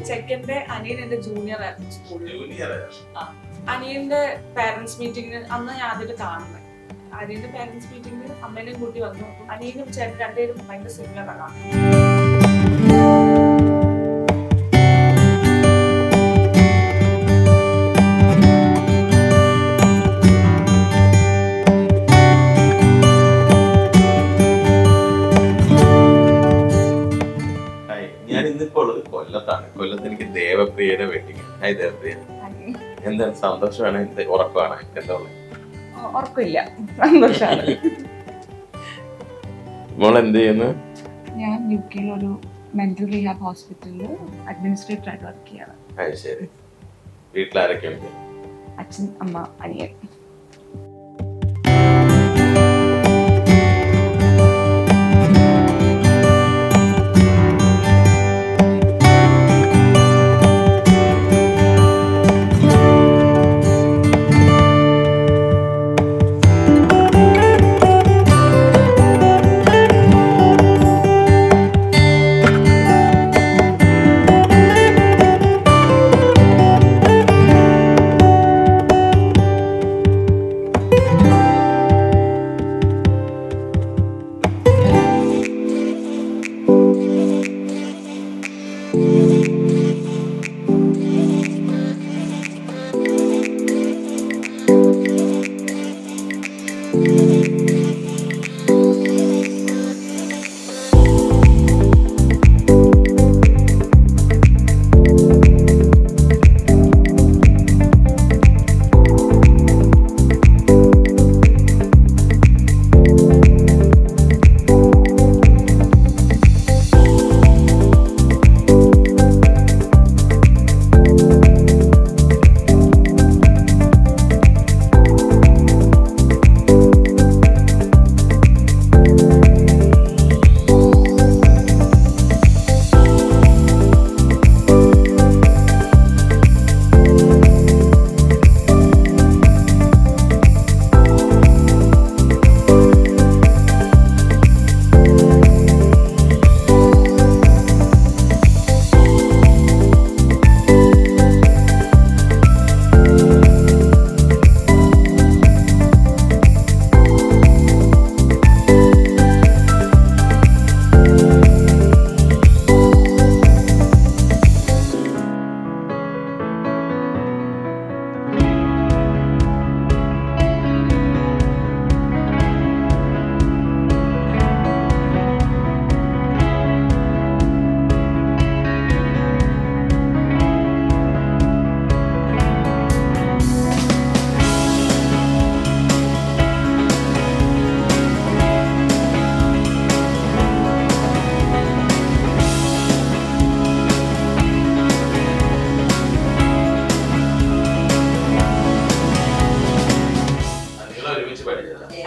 ചെക്കന്റെ അനിയൻ എന്റെ ജൂനിയർ ആയിരുന്നു സ്കൂളിൽ. അനിയന്റെ പാരന്റ്സ് മീറ്റിംഗിന് അന്ന് ഞാൻ ആദ്യമായിട്ട് കാണുന്നത്. അനിയന്റെ പാരന്റ്സ് മീറ്റിംഗിന് അമ്മേനെയും കൂട്ടി വന്നു. അനിയനും ചേട്ടൻ രണ്ടുപേരും ഭയങ്കര സിമിലർ ആണ്. ഞാൻ ഇന്നിപ്പോൾ ഉള്ളത് കൊല്ലത്താണ്. കൊല്ലത്ത് എനിക്ക് ദേവപ്രിയയുടെ വെഡിങ്. ഹായ് ദേവപ്രിയ, എന്താണ് സന്തോഷമാണ്? ഉറക്കമാണ്? എന്താ ഉറപ്പില്ല, സന്തോഷമാണ്. മോൾ എന്ത് ചെയ്യുന്നു? ഞാൻ UK ഒരു മെന്റൽ റീഹാബ് ഹോസ്പിറ്റലിൽ അഡ്മിനിസ്ട്രേറ്റർ ആയിട്ട് വർക്ക് ചെയ്യാണ്. അത് ശരി. വീട്ടിലാരൊക്കെയുണ്ട്? അച്ഛൻ, അമ്മ, അനിയൻ.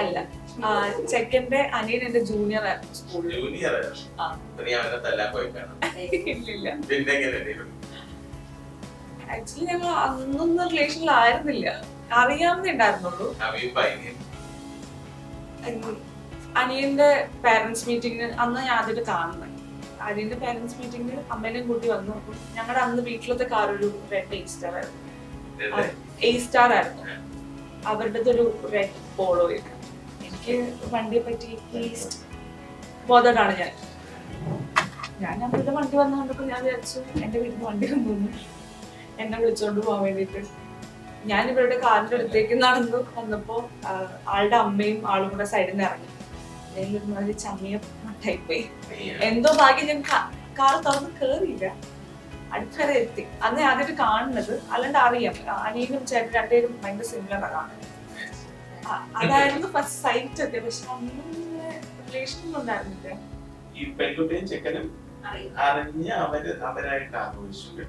അല്ല, ചെക്കന്റെ അനിയൻ എന്റെ ജൂനിയർ ആയിരുന്നു സ്കൂളിൽ. ആക്ച്വലി ഞങ്ങൾ അന്നൊന്നും റിലേഷനിലായിരുന്നില്ല, അറിയാവുന്നേ ഉണ്ടായിരുന്നുള്ളൂ. അനിയന്റെ പാരന്റ്സ് മീറ്റിംഗിന് അന്ന് ഞാൻ ആദ്യമായിട്ട് കാണുന്നത്. അനിയന്റെ പാരന്റ്സ് മീറ്റിംഗിന് അമ്മേനെയും കൂട്ടി വന്നു. ഞങ്ങളുടെ അന്ന് വീട്ടിലത്തെ കാർ ഒരു റെഡ് A-Star ആയിരുന്നു. A-Star ആയിരുന്നു അവരുടെ ഒരു റെഡ് പോളോ. എനിക്ക് വണ്ടിയെ പറ്റി ലീസ്റ്റ് ബോധമാണ് ഞാൻ അവരുടെ വണ്ടി വന്നു കണ്ടപ്പോൾ ഞാൻ വിചാരിച്ചു എന്റെ വീട്ടിൽ വണ്ടി വന്നു എന്നെ വിളിച്ചോണ്ട് പോകാൻ വേണ്ടിട്ട്. ഞാൻ ഇവരുടെ കാറിന്റെ അടുത്തേക്ക് നടന്നു വന്നപ്പോ ആളുടെ അമ്മയും ആളും കൂടെ സൈഡിൽ നിന്ന് ഇറങ്ങി. ചമ്മിയ ടൈപ്പായി. എന്തോ ഭാഗ്യം ഞാൻ കാർ തുറന്ന് കേറിയില്ല, അടുത്തവരെ എത്തി. അന്ന് ആദ്യമായിട്ട് കാണുന്നത്, അല്ലാണ്ട് അറിയാം അനിയനും ചേട്ടൻ രണ്ടുപേരും ഭയങ്കര സിമിലർ ആണ്. അതായിരുന്നു ഫസ്റ്റ് സൈറ്റ് ഒക്കെ. പക്ഷെ അന്നും റിലേഷൻ ഒന്നും ഉണ്ടായിരുന്നില്ല. ഈ പെൺകുട്ടിയും ചെക്കനും അറിഞ്ഞ് അവരായിട്ട് ആഘോഷിച്ചു.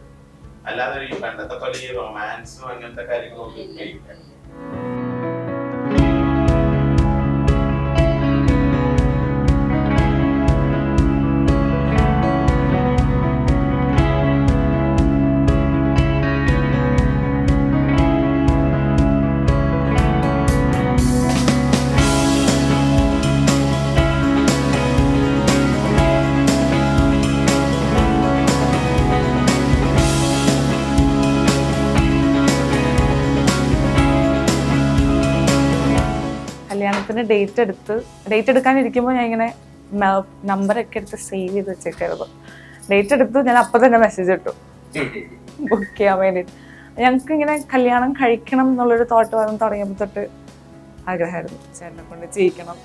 അല്ലാതെ ഈ പണ്ടത്തെ പോലെ ഈ റൊമാൻസും അങ്ങനത്തെ കാര്യങ്ങളൊന്നും ഇല്ല. പിന്നെ ഡേറ്റ് എടുക്കാനിരിക്കുമ്പോൾ ഞാൻ ഇങ്ങനെ നമ്പറൊക്കെ എടുത്ത് സേവ് ചെയ്ത് വെച്ചേക്കായിരുന്നു. ഡേറ്റ് എടുത്തു, ഞാൻ അപ്പം തന്നെ മെസ്സേജ് ഇട്ടു ബുക്ക് ചെയ്യാൻ വേണ്ടിയിട്ട്. ഞങ്ങൾക്ക് ഇങ്ങനെ കല്യാണം കഴിക്കണം എന്നുള്ളൊരു തോട്ട് വന്ന് തുടങ്ങിയപ്പോൾ തൊട്ട് ആഗ്രഹമായിരുന്നു ചേട്ടനെ കൊണ്ട് ചെയ്യിക്കണം.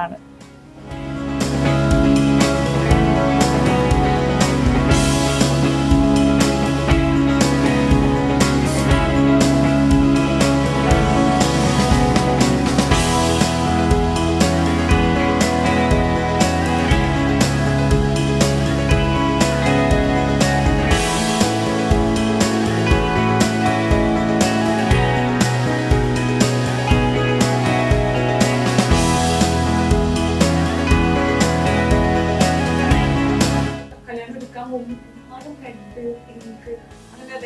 ആണ്.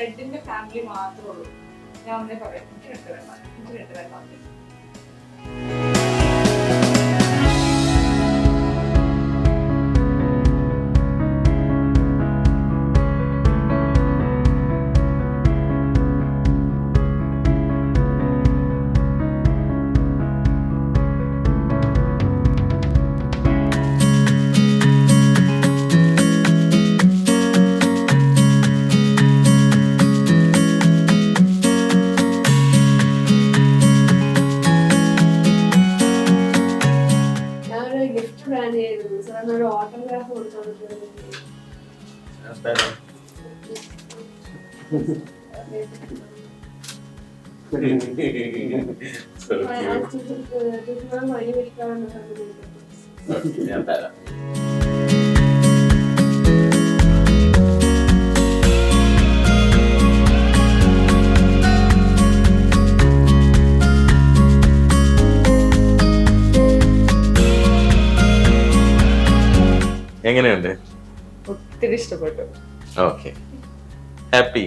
റെഡിന്റെ ഫാമിലി മാത്രമേ ഉള്ളൂ. ഞാൻ ഒന്നേ പറയാം, എനിക്ക് റെഡ് വേണ്ട. ഓട്ടോഗ്രാഫ് കൊടുക്കാൻ എങ്ങനെയുണ്ട്? ഒത്തിരി ഇഷ്ടപ്പെട്ടു. Okay, happy.